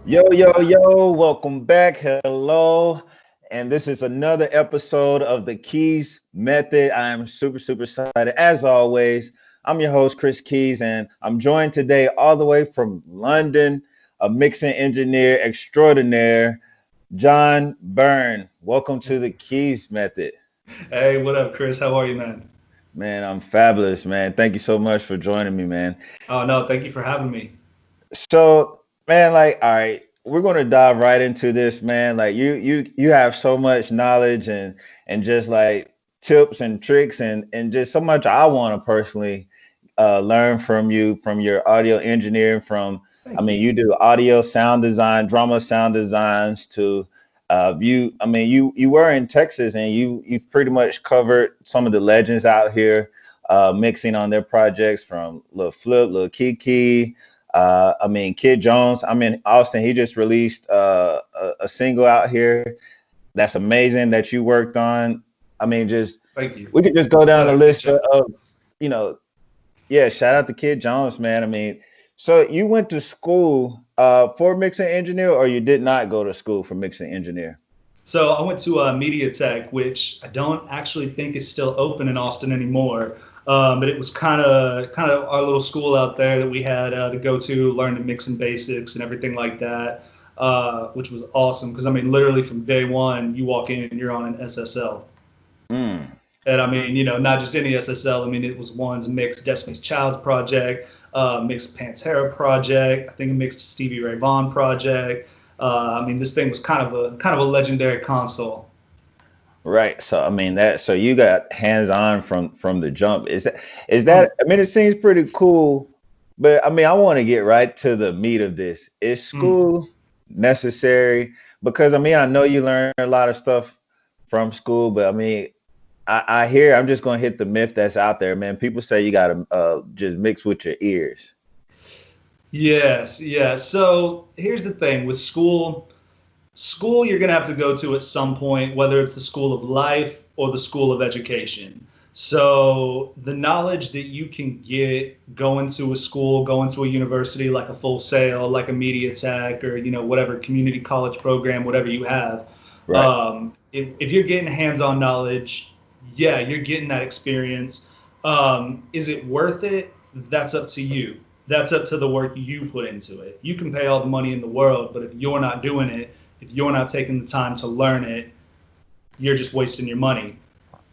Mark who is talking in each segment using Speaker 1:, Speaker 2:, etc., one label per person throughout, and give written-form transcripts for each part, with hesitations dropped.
Speaker 1: Yo, welcome back. Hello. And this is another episode of the KeyZ Method. I am super excited. As always, I'm your host, Kris KeyZ, and I'm joined today all the way from London, a mixing engineer extraordinaire, John Byrne. Welcome to the KeyZ Method.
Speaker 2: Hey, what up, Kris? How are you, man?
Speaker 1: Man, I'm fabulous, man. Thank you so much for joining me, man.
Speaker 2: Oh, no, thank you for having me.
Speaker 1: So, man, like, all right, we're gonna dive right into this, man. Like, you have so much knowledge and just like tips and tricks and just so much I want to personally learn from you, from your audio engineering. I
Speaker 2: Thank
Speaker 1: mean,
Speaker 2: you.
Speaker 1: you do audio sound design, drama sound designs to you. I mean, you were in Texas and you've pretty much covered some of the legends out here, mixing on their projects from Lil Flip, Lil Keke. I mean, Kid Jones. I'm in Austin. He just released a single out here that's amazing that you worked on. I mean, just
Speaker 2: Thank you.
Speaker 1: we could just go down
Speaker 2: Shout
Speaker 1: the
Speaker 2: out Kid
Speaker 1: list
Speaker 2: Jones.
Speaker 1: you know, yeah. Shout out to Kid Jones, man. I mean, so you went to school for mixing engineer, or you did not go to school for mixing engineer?
Speaker 2: So I went to Media Tech, which I don't actually think is still open in Austin anymore. But it was kind of our little school out there that we had to go to, learn the mixing basics and everything like that, which was awesome. Because I mean, literally from day one, you walk in and you're on an SSL.
Speaker 1: Mm,
Speaker 2: And I mean, not just any SSL. I mean, it was one's mixed Destiny's Child's project, mixed Pantera project. I think it mixed Stevie Ray Vaughan project. I mean, this thing was kind of a legendary console.
Speaker 1: right. So I mean that. So you got hands on from the jump. Is
Speaker 2: Mm,
Speaker 1: that? I mean, it seems pretty cool. But I mean, I want to get right to the meat of this. Is
Speaker 2: mm.
Speaker 1: school necessary? Because I mean, I know you learn a lot of stuff from school, but I mean, I hear I'm just gonna hit the myth that's out there, man. People say you gotta just mix with your ears.
Speaker 2: Yes, yeah. So here's the thing with school. School you're going to have to go to at some point, whether it's the school of life or the school of education. So the knowledge that you can get going to a school, going to a university like a Full Sail, like a Media Tech, or whatever community college program, whatever you have.
Speaker 1: Right.
Speaker 2: If you're getting hands-on knowledge, yeah, you're getting that experience. Is it worth it? That's up to you. That's up to the work you put into it. You can pay all the money in the world, but if you're not doing it, if you're not taking the time to learn it, you're just wasting your money.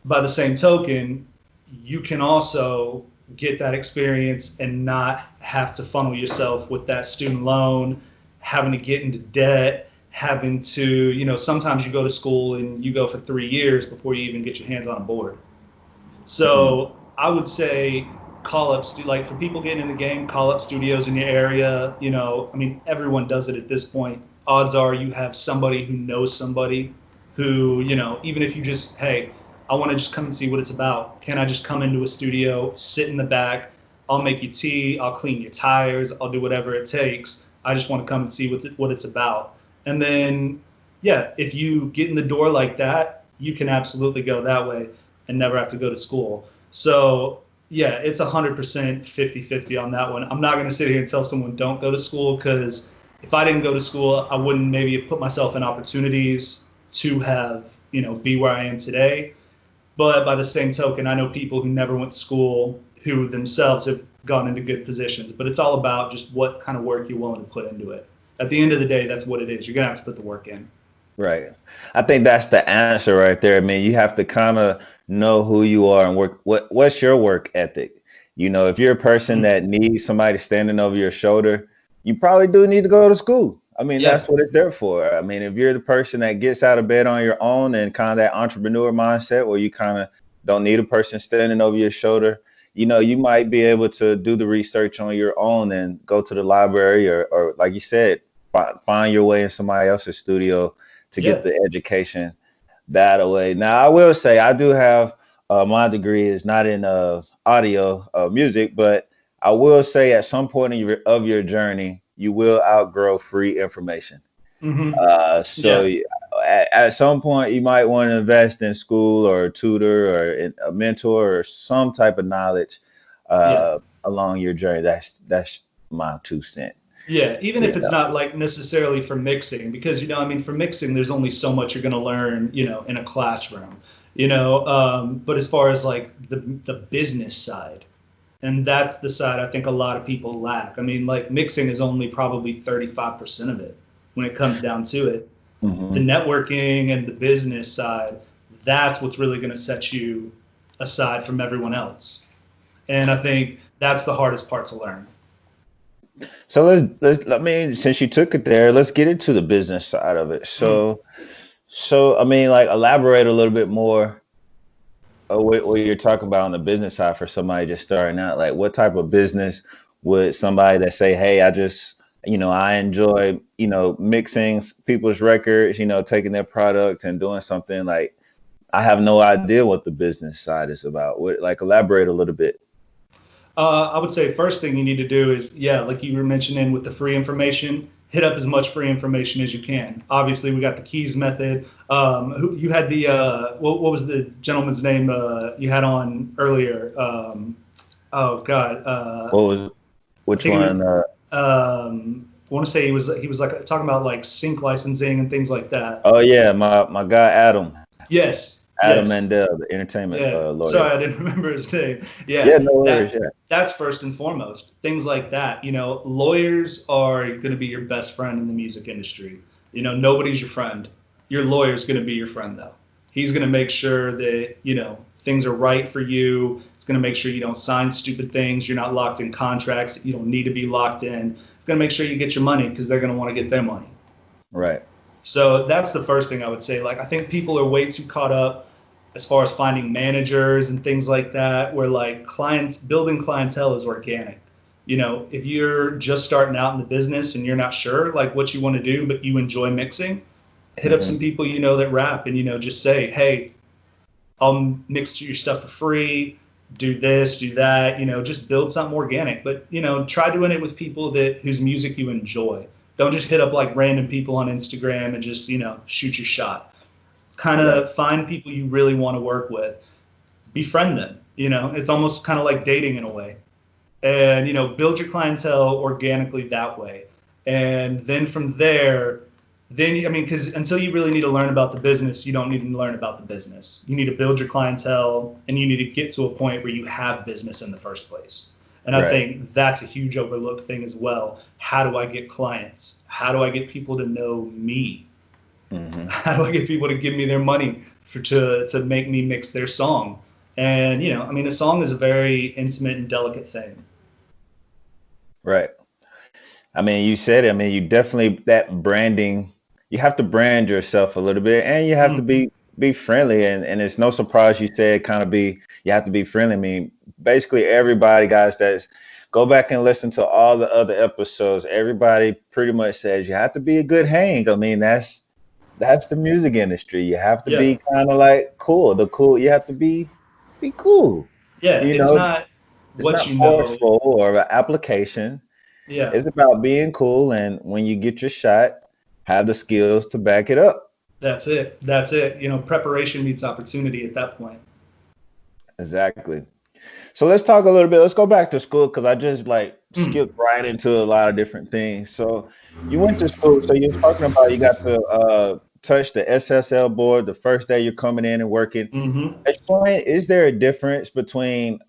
Speaker 2: By the same token, you can also get that experience and not have to funnel yourself with that student loan, having to get into debt, having to, sometimes you go to school and you go for 3 years before you even get your hands on a board.
Speaker 1: Mm,
Speaker 2: So I would say call up, like for people getting in the game, call up studios in your area. I mean, everyone does it at this point. Odds are you have somebody who knows somebody who, even if you just, hey, I want to just come and see what it's about. Can I just come into a studio, sit in the back? I'll make you tea. I'll clean your tires. I'll do whatever it takes. I just want to come and see what it's about. And then, yeah, if you get in the door like that, you can absolutely go that way and never have to go to school. So yeah, it's 100% 50-50 on that one. I'm not going to sit here and tell someone don't go to school because if I didn't go to school, I wouldn't maybe have put myself in opportunities to have, be where I am today. But by the same token, I know people who never went to school who themselves have gone into good positions. But it's all about just what kind of work you're willing to put into it. At the end of the day, that's what it is. You're going to have to put the work in.
Speaker 1: right. I think that's the answer right there. I mean, you have to kind of know who you are and work. What's your work ethic? You know, if you're a person
Speaker 2: Mm.
Speaker 1: that needs somebody standing over your shoulder, you probably do need to go to school. I mean, that's
Speaker 2: Yeah.
Speaker 1: what it's there for. I mean, if you're the person that gets out of bed on your own and kind of that entrepreneur mindset where you kind of don't need a person standing over your shoulder, you know, you might be able to do the research on your own and go to the library or like you said, find your way in somebody else's studio to get
Speaker 2: Yeah.
Speaker 1: the education that way. Now, I will say I do have my degree is not in audio music, but I will say at some point in of your journey, you will outgrow free information.
Speaker 2: Hmm.
Speaker 1: So
Speaker 2: Yeah.
Speaker 1: at some point, you might want to invest in school or a tutor or a mentor or some type of knowledge
Speaker 2: Yeah.
Speaker 1: along your journey. That's my 2 cents.
Speaker 2: Yeah, even if it's
Speaker 1: Yeah.
Speaker 2: not like necessarily for mixing, because I mean, for mixing, there's only so much you're going to learn, in a classroom, But as far as like the business side, and that's the side I think a lot of people lack. I mean, like mixing is only probably 35% of it when it comes down to it. The
Speaker 1: Hmm.
Speaker 2: networking and the business side, that's what's really going to set you aside from everyone else. And I think that's the hardest part to learn.
Speaker 1: So I mean, since you took it there, let's get into the business side of it.
Speaker 2: Mm.
Speaker 1: So I mean, like elaborate a little bit more what you're talking about on the business side for somebody just starting out. Like, what type of business would somebody that say, "Hey, I just, I enjoy, mixing people's records, taking their product and doing something like." I have no idea what the business side is about. What, like, elaborate a little bit.
Speaker 2: I would say first thing you need to do is, yeah, like you were mentioning with the free information, hit up as much free information as you can. Obviously, we got the KeyZ Method. Who you had the what was the gentleman's name you had on earlier? Oh God,
Speaker 1: What was
Speaker 2: I
Speaker 1: which
Speaker 2: think it was.
Speaker 1: one?
Speaker 2: I want to say he was like talking about like sync licensing and things like that.
Speaker 1: Oh yeah, my guy Adam,
Speaker 2: Yes,
Speaker 1: Adam
Speaker 2: yes.
Speaker 1: Mandel, the entertainment
Speaker 2: Yeah,
Speaker 1: lawyer.
Speaker 2: sorry, I didn't remember his name.
Speaker 1: Yeah,
Speaker 2: Yeah,
Speaker 1: no worries.
Speaker 2: that
Speaker 1: Yeah,
Speaker 2: that's first and foremost. Things like that. Lawyers are going to be your best friend in the music industry. Nobody's your friend. Your lawyer's going to be your friend though. He's going to make sure that, things are right for you. It's going to make sure you don't sign stupid things. You're not locked in contracts that you don't need to be locked in. It's going to make sure you get your money because they're going to want to get their money.
Speaker 1: right.
Speaker 2: So that's the first thing I would say. Like, I think people are way too caught up as far as finding managers and things like that, where like clients building clientele is organic. If you're just starting out in the business and you're not sure like what you want to do, but you enjoy mixing, hit up some
Speaker 1: Hmm.
Speaker 2: people that rap and just say, hey, I'll mix your stuff for free. Do this, do that. Just build something organic. But try doing it with people that whose music you enjoy. Don't just hit up like random people on Instagram and just shoot your shot. Kind
Speaker 1: Right.
Speaker 2: of find people you really want to work with, befriend them. It's almost kind of like dating in a way, and build your clientele organically that way. And then from there, then I mean, because until you really need to learn about the business, you don't need to learn about the business. You need to build your clientele, and you need to get to a point where you have business in the first place. And I
Speaker 1: Right.
Speaker 2: think that's a huge overlooked thing as well. How do I get clients? How do I get people to know me?
Speaker 1: Hmm.
Speaker 2: How do I get people to give me their money to make me mix their song? And I mean, a song is a very intimate and delicate thing.
Speaker 1: Right. I mean, you said it. I mean, you definitely that branding. You have to brand yourself a little bit, and you have to
Speaker 2: Mm,
Speaker 1: be friendly. And it's no surprise you said kind of be. You have to be friendly. I mean, basically everybody, guys, that's go back and listen to all the other episodes. Everybody pretty much says you have to be a good hang. I mean, that's the music industry. You have to
Speaker 2: yeah,
Speaker 1: be kind of like cool. The cool. You have to be cool.
Speaker 2: yeah.
Speaker 1: You
Speaker 2: It's
Speaker 1: know,
Speaker 2: not
Speaker 1: it's
Speaker 2: what
Speaker 1: not
Speaker 2: you know.
Speaker 1: forceful or an application.
Speaker 2: Yeah,
Speaker 1: It's about being cool, and when you get your shot, have the skills to back it up.
Speaker 2: that's it. That's it. Preparation meets opportunity at that point.
Speaker 1: Exactly. So let's talk a little bit. Let's go back to school because I just like
Speaker 2: Mm,
Speaker 1: skipped right into a lot of different things. So you went to school. So you was talking about you got to touch the SSL board the first day you're coming in and working.
Speaker 2: hmm
Speaker 1: Explain, is there a difference between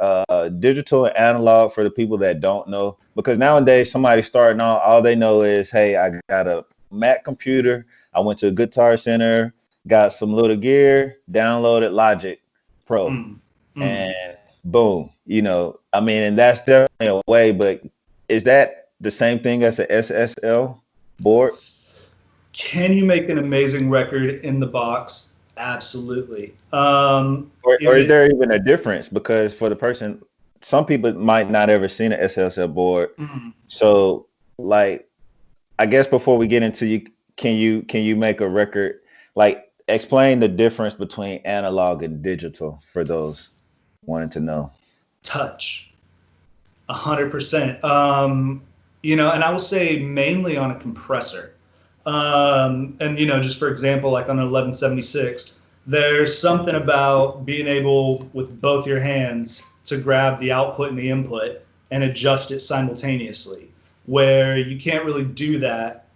Speaker 1: digital and analog for the people that don't know? Because nowadays, somebody starting out, all they know is, hey, I got a Mac computer. I went to a Guitar Center, got some little gear, downloaded Logic Pro,
Speaker 2: mm, mm.
Speaker 1: and boom. I mean, and that's definitely a way, but is that the same thing as a SSL board?
Speaker 2: Can you make an amazing record in the box? Absolutely.
Speaker 1: Or
Speaker 2: Is
Speaker 1: is
Speaker 2: it?
Speaker 1: there even a difference? Because for the person, some people might not ever seen an SSL board.
Speaker 2: Mm.
Speaker 1: So, like, I guess before we get into you, can you make a record? Like, explain the difference between analog and digital for those wanting to know.
Speaker 2: Touch? 100%. And I will say mainly on a compressor. And just for example, like on an 1176, there's something about being able with both your hands to grab the output and the input and adjust it simultaneously. where you can't really do that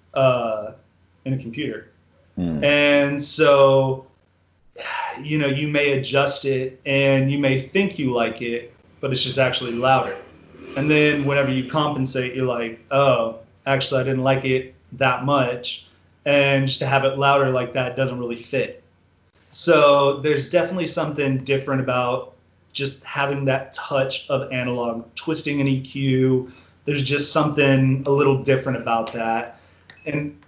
Speaker 2: in a computer. And so, you know, you may adjust it and you may think you like it, but it's just actually louder. And then whenever you compensate, you're like, oh, actually, I didn't like it that much. And just to have it louder like that doesn't really fit. So there's definitely something different about just having that touch of analog, twisting an EQ. There's just something a little different about that. And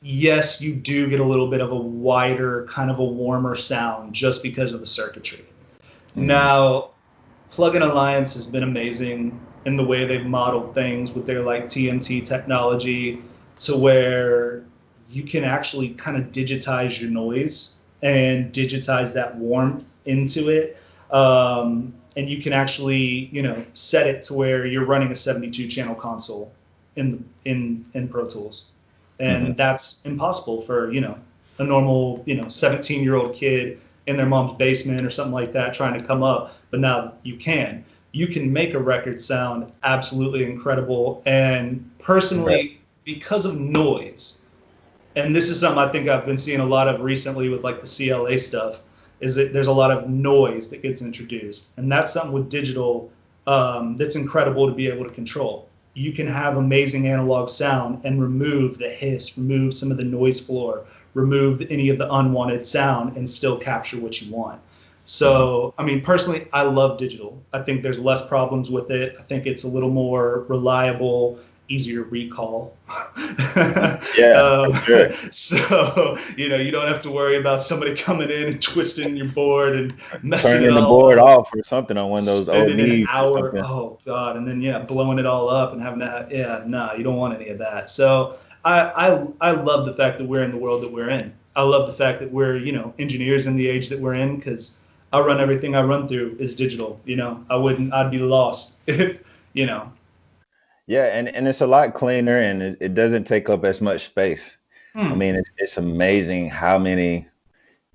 Speaker 2: yes, you do get a little bit of a wider, kind of a warmer sound just because of the circuitry. Now, Plug-in Alliance has been amazing in the way they've modeled things with their like TMT technology, to where you can actually kind of digitize your noise and digitize that warmth into it. And you can actually, you know, set it to where you're running a 72 channel console in Pro Tools. And that's impossible for, you know, a normal, you know, 17-year-old kid in their mom's basement or something like that trying to come up. But now you can. You can make a record sound absolutely incredible. And personally, because of noise, and this is something I think I've been seeing a lot of recently with like the CLA stuff, is that there's a lot of noise that gets introduced. And that's something with digital that's incredible to be able to control. You can have amazing analog sound and remove the hiss, remove some of the noise floor, remove any of the unwanted sound, and still capture what you want. So, I mean, personally, I love digital. I think there's less problems with it. I think it's a little more reliable, easier recall.
Speaker 1: Yeah, for sure.
Speaker 2: So, you know, you don't have to worry about somebody coming in and twisting your board and messing
Speaker 1: Turning
Speaker 2: it
Speaker 1: the
Speaker 2: all
Speaker 1: board
Speaker 2: up.
Speaker 1: off or something on one of those old
Speaker 2: Spending an
Speaker 1: needs or
Speaker 2: hour,
Speaker 1: something.
Speaker 2: oh God, and then yeah, blowing it all up and having to have, yeah, nah, you don't want any of that. So I love the fact that we're in the world that we're in. I love the fact that we're, you know, engineers in the age that we're in, because I run everything I run through is digital. You know, I'd be lost if, you know.
Speaker 1: Yeah, and it's a lot cleaner and it doesn't take up as much space. I mean, it's amazing how many.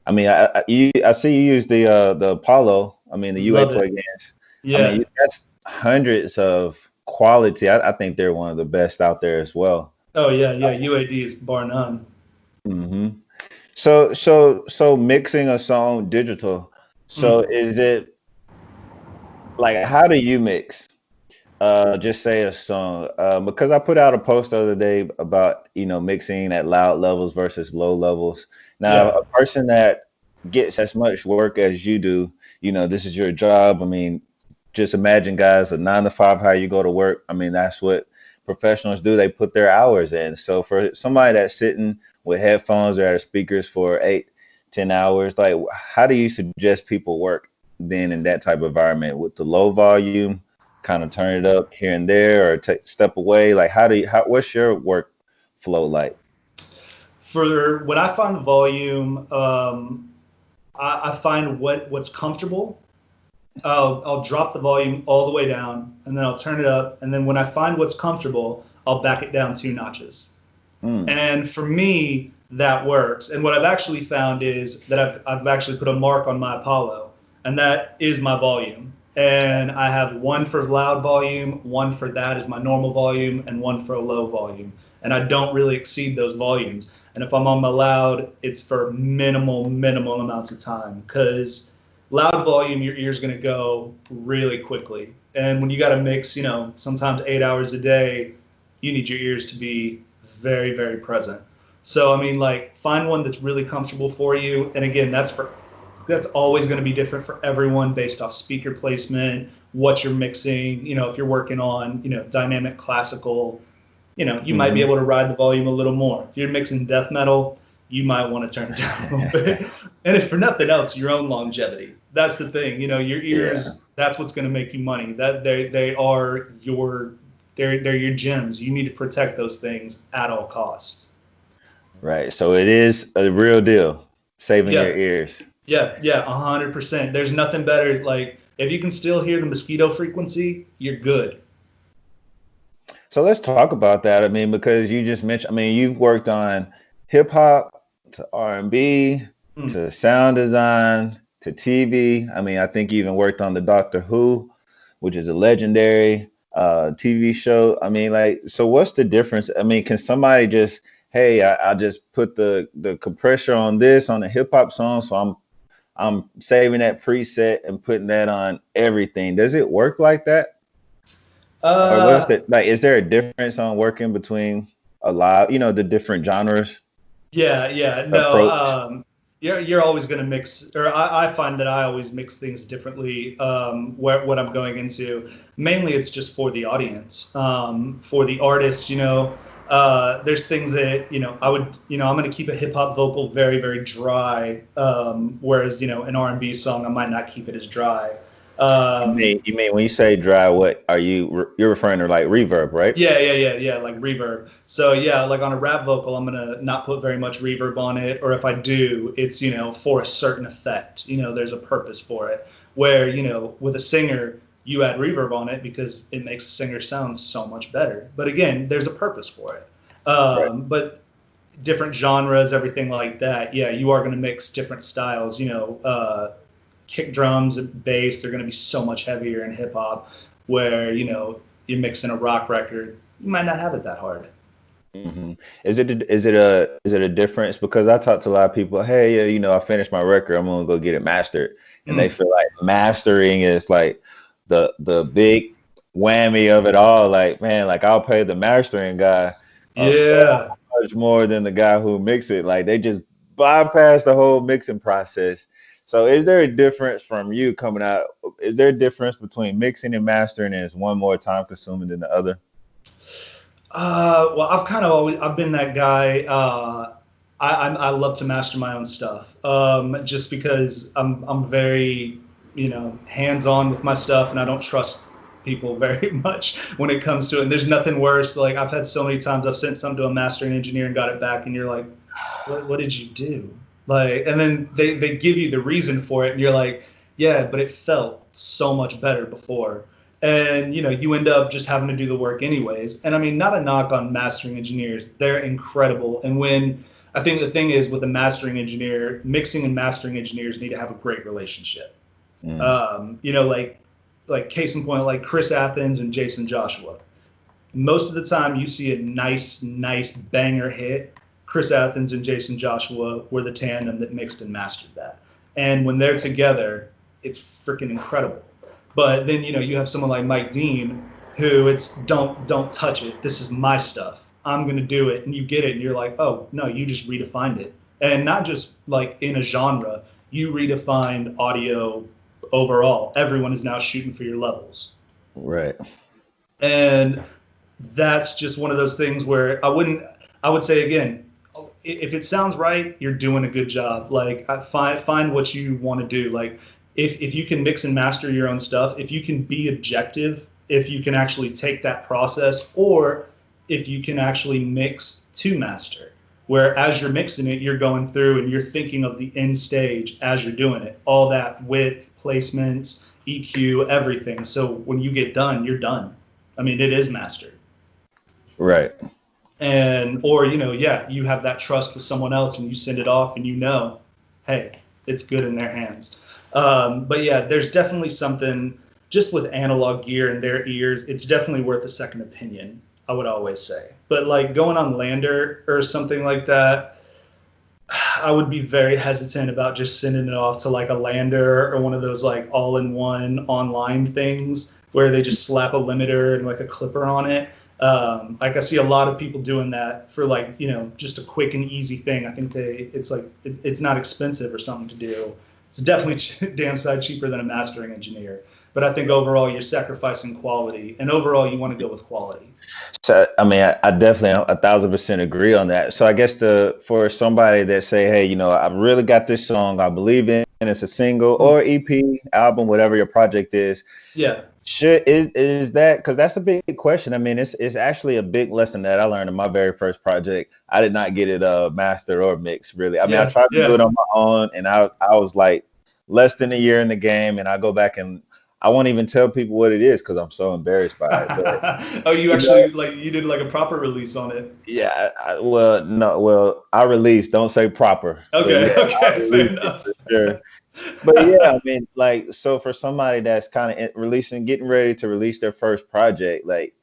Speaker 1: I mean, I see you use the Apollo. I mean, the UA
Speaker 2: Love it.
Speaker 1: plugins. I mean,
Speaker 2: Yeah.
Speaker 1: that's hundreds of quality. I think they're one of the best out there as well.
Speaker 2: Oh yeah, yeah. UAD is bar none.
Speaker 1: hmm So mixing a song digital. So
Speaker 2: Mm.
Speaker 1: is it like how do you mix? Just say a song. Because I put out a post the other day about, you know, mixing at loud levels versus low levels. Now,
Speaker 2: Yeah.
Speaker 1: a person that gets as much work as you do, you know, this is your job. I mean, just imagine, guys, a 9 to 5, how you go to work. I mean, that's what professionals do. They put their hours in. So for somebody that's sitting with headphones or at speakers for 8, 10 hours, like how do you suggest people work then in that type of environment with the low volume? Kind of turn it up here and there or take step away? Like what's your work flow like?
Speaker 2: For when I find the volume, I find what's comfortable. I'll drop the volume all the way down, and then I'll turn it up, and then when I find what's comfortable, I'll back it down 2 notches.
Speaker 1: Mm,
Speaker 2: And for me, that works. And what I've actually found is that I've actually put a mark on my Apollo, and that is my volume. And I have one for loud volume, one for that is my normal volume, and one for a low volume. And I don't really exceed those volumes. And if I'm on my loud, it's for minimal amounts of time, because loud volume, your ear's going to go really quickly. And when you got to mix, you know, sometimes 8 hours a day, you need your ears to be very present. So I mean, like, find one that's really comfortable for you. And again, that's always going to be different for everyone based off speaker placement, what you're mixing. You know, if you're working on, you know, dynamic classical, you know, you might be
Speaker 1: hmm
Speaker 2: able to ride the volume a little more. If you're mixing death metal, you might want to turn it down a little bit. And if for nothing else, your own longevity. That's the thing. You know, your
Speaker 1: Yeah,
Speaker 2: ears, that's what's going to make you money. That they are your they're your gems. You need to protect those things at all costs.
Speaker 1: right. So it is a real deal, saving your
Speaker 2: Yeah,
Speaker 1: ears.
Speaker 2: yeah, 100%. There's nothing better. Like, if you can still hear the mosquito frequency, you're good.
Speaker 1: So let's talk about that. I mean, because you just mentioned, I mean, you've worked on hip hop to R&B
Speaker 2: Mm.
Speaker 1: to sound design to TV. I mean, I think you even worked on the Doctor Who, which is a legendary. TV show. I mean, like, so what's the difference? I mean, can somebody just, hey, I just put the compressor on this on a hip hop song, so I'm saving that preset and putting that on everything. Does it work like that? Or what's
Speaker 2: Uh,
Speaker 1: the like? Is there a difference on working between a lot, the different genres
Speaker 2: yeah, no.
Speaker 1: approach?
Speaker 2: You're always going to mix, or I find that I always mix things differently. What I'm going into, mainly it's just for the audience, for the artist. There's things that I would, I'm going to keep a hip hop vocal very very dry, whereas an R&B song I might not keep it as dry.
Speaker 1: You mean when you say dry, what are you're referring to like reverb, right?
Speaker 2: Yeah, like reverb. So yeah, like on a rap vocal, I'm gonna not put very much reverb on it, or if I do, it's for a certain effect. There's a purpose for it. Where with a singer, you add reverb on it because it makes the singer sound so much better. But again, there's a purpose for it.
Speaker 1: Right.
Speaker 2: But different genres, everything like that. Yeah, you are gonna mix different styles. Kick drums and bass, they're going to be so much heavier in hip hop, where you're mixing a rock record, you might not have it that hard.
Speaker 1: hmm Is it a difference? Because I talk to a lot of people, hey, yeah, I finished my record, I'm gonna go get it mastered, and they
Speaker 2: Mm.
Speaker 1: feel like mastering is like the big whammy of it all. Like, man, like I'll pay the mastering guy so
Speaker 2: Yeah.
Speaker 1: much more than the guy who mix it. Like they just bypass the whole mixing process. So is there a difference from you coming out? Is there a difference between mixing and mastering, and is one more time consuming than the other?
Speaker 2: Well, I've kind of always I've been that guy. I love to master my own stuff, just because I'm very hands on with my stuff, and I don't trust people very much when it comes to it. And there's nothing worse. Like I've had so many times I've sent something to a mastering engineer and got it back, and you're like, what did you do? Like, and then they give you the reason for it, and you're like, yeah, but it felt so much better before. And you end up just having to do the work anyways. And I mean, not a knock on mastering engineers, they're incredible. And when I think the thing is with a mastering engineer, mixing and mastering engineers need to have a great relationship.
Speaker 1: Mm,
Speaker 2: Like case in point, like Chris Athens and Jason Joshua. Most of the time you see a nice banger hit, Chris Athens and Jason Joshua were the tandem that mixed and mastered that. And when they're together, it's freaking incredible. But then you have someone like Mike Dean, who it's don't touch it. This is my stuff. I'm gonna do it, and you get it, and you're like, oh no, you just redefined it, and not just like in a genre. You redefined audio overall. Everyone is now shooting for your levels,
Speaker 1: right.
Speaker 2: and that's just one of those things where I would say again, if it sounds right, you're doing a good job. Like find what you want to do. Like if you can mix and master your own stuff, if you can be objective, if you can actually take that process, or if you can actually mix to master, where as you're mixing it, you're going through and you're thinking of the end stage as you're doing it, all that width, placements, EQ, everything. So when you get done, you're done. I mean, it is mastered.
Speaker 1: Right.
Speaker 2: And or yeah, you have that trust with someone else and you send it off and hey, it's good in their hands. But yeah, there's definitely something just with analog gear in their ears, it's definitely worth a second opinion, I would always say. But like going on Lander or something like that, I would be very hesitant about just sending it off to like a Lander or one of those like all-in-one online things where they just slap a limiter and like a clipper on it. Like I see a lot of people doing that for like just a quick and easy thing. I think it's not expensive or something to do. It's definitely damn side cheaper than a mastering engineer. But I think overall you're sacrificing quality, and overall you want to go with quality.
Speaker 1: So I mean, I definitely 1,000% agree on that. So I guess for somebody that say, hey, I really got this song, I believe in, and it's a single or EP, album, whatever your project is.
Speaker 2: Yeah.
Speaker 1: Is that, because that's a big question. I mean, it's actually a big lesson that I learned in my very first project. I did not get it mastered or mixed really. I mean, I tried to do it on my own, and I was like less than a year in the game, and I go back and I won't even tell people what it is because I'm so embarrassed by it. But
Speaker 2: Oh, you
Speaker 1: you know,
Speaker 2: actually like you did like a proper release on it.
Speaker 1: yeah, well, no, well, I released. Don't say proper, but yeah,
Speaker 2: Okay,
Speaker 1: I
Speaker 2: okay, fair
Speaker 1: released it
Speaker 2: enough.
Speaker 1: for sure. But yeah, I mean, like, so for somebody that's kind of releasing, getting ready to release their first project, like,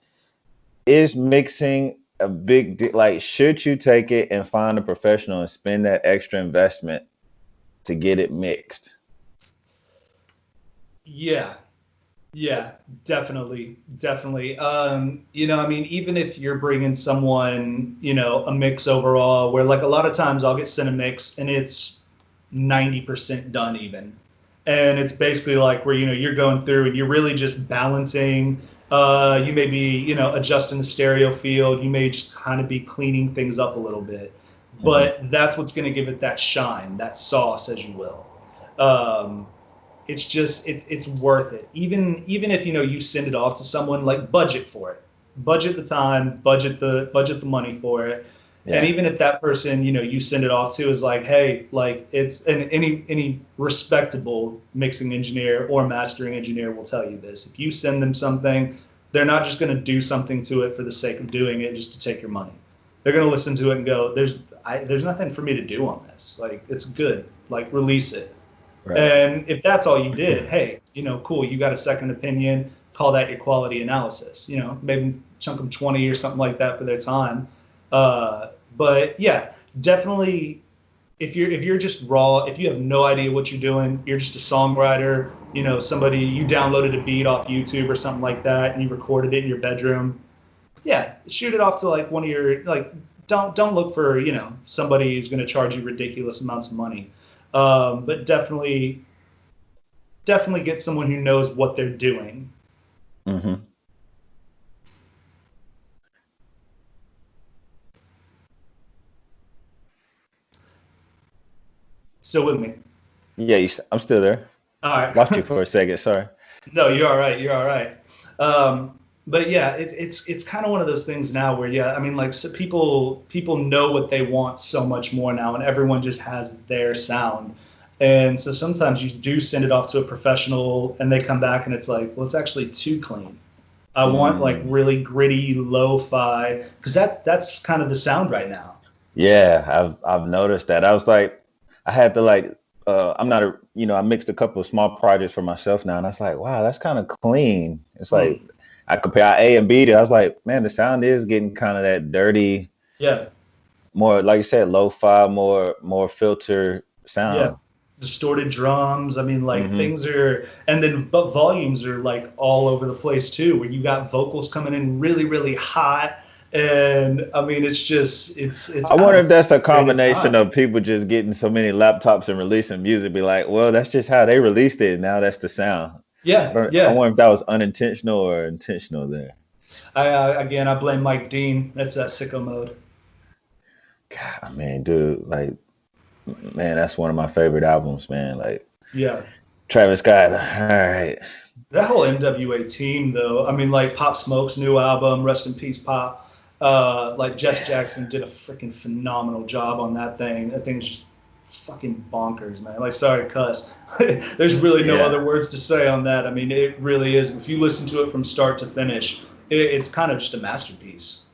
Speaker 1: is mixing a like, should you take it and find a professional and spend that extra investment to get it mixed?
Speaker 2: Yeah, yeah, definitely, definitely. I mean, even if you're bringing someone, a mix overall, where like a lot of times I'll get sent a mix and it's 90% done even. And it's basically like where, you're going through and you're really just balancing. You may be, adjusting the stereo field. You may just kind of be cleaning things up a little bit.
Speaker 1: Hmm.
Speaker 2: But that's what's going to give it that shine, that sauce, as you will. Um, it's just it's worth it. Even if you send it off to someone, like budget for it, budget the time, budget the money for it. And
Speaker 1: Yeah.
Speaker 2: even if that person you send it off to is like, hey, like it's, and any respectable mixing engineer or mastering engineer will tell you this: if you send them something, they're not just going to do something to it for the sake of doing it just to take your money. They're going to listen to it and go, there's nothing for me to do on this, like it's good, like release it.
Speaker 1: Right.
Speaker 2: And if that's all you did, hey, cool, you got a second opinion, call that your quality analysis. Maybe chunk them 20 or something like that for their time. But yeah, definitely, if you're just raw, if you have no idea what you're doing, you're just a songwriter, somebody, you downloaded a beat off YouTube or something like that and you recorded it in your bedroom. Yeah, shoot it off to like one of your, like, don't look for, somebody who's going to charge you ridiculous amounts of money. But definitely get someone who knows what they're doing.
Speaker 1: Hmm.
Speaker 2: Still with me?
Speaker 1: Yeah, I'm still there.
Speaker 2: All
Speaker 1: Lost you
Speaker 2: right.
Speaker 1: for a second. Sorry.
Speaker 2: No, you're all right. You're all right. But yeah, it's kind of one of those things now where, yeah, I mean, like, so people know what they want so much more now, and everyone just has their sound. And so sometimes you do send it off to a professional, and they come back and it's like, well, it's actually too clean. I want like
Speaker 1: Mm.
Speaker 2: really gritty lo-fi, because that's kind of the sound right now.
Speaker 1: Yeah, I've noticed that. I was like, I had to like, I'm not a, I mixed a couple of small projects for myself now, and I was like, wow, that's kind of clean. It's like
Speaker 2: Mm,
Speaker 1: I compare A and B to, I was like, man, the sound is getting kind of that dirty,
Speaker 2: yeah,
Speaker 1: more like you said, lo-fi, more filter
Speaker 2: yeah.
Speaker 1: sound.
Speaker 2: Distorted drums. I mean, like
Speaker 1: Hmm.
Speaker 2: things are, and then but volumes are like all over the place too, where you got vocals coming in really, really hot, and I mean, it's
Speaker 1: I
Speaker 2: kind
Speaker 1: wonder
Speaker 2: of
Speaker 1: if that's a
Speaker 2: a creative
Speaker 1: combination
Speaker 2: time.
Speaker 1: of people just getting so many laptops and releasing music, be like, well, that's just how they released it. Now that's the sound.
Speaker 2: Yeah,
Speaker 1: I
Speaker 2: yeah.
Speaker 1: wonder if that was unintentional or intentional there.
Speaker 2: Again, I blame Mike Dean. That's that sicko mode.
Speaker 1: God, man, dude, like, man, that's one of my favorite albums, man. Like
Speaker 2: Yeah.
Speaker 1: Travis Scott. All right.
Speaker 2: That whole NWA team, though, I mean, like Pop Smoke's new album, Rest in Peace Pop, like Jess
Speaker 1: Yeah.
Speaker 2: Jackson did a freaking phenomenal job on that thing. That thing's just fucking bonkers, man. Like, sorry to cuss. There's really no
Speaker 1: Yeah.
Speaker 2: other words to say on that. I mean, it really is. If you listen to it from start to finish, it's kind of just a masterpiece.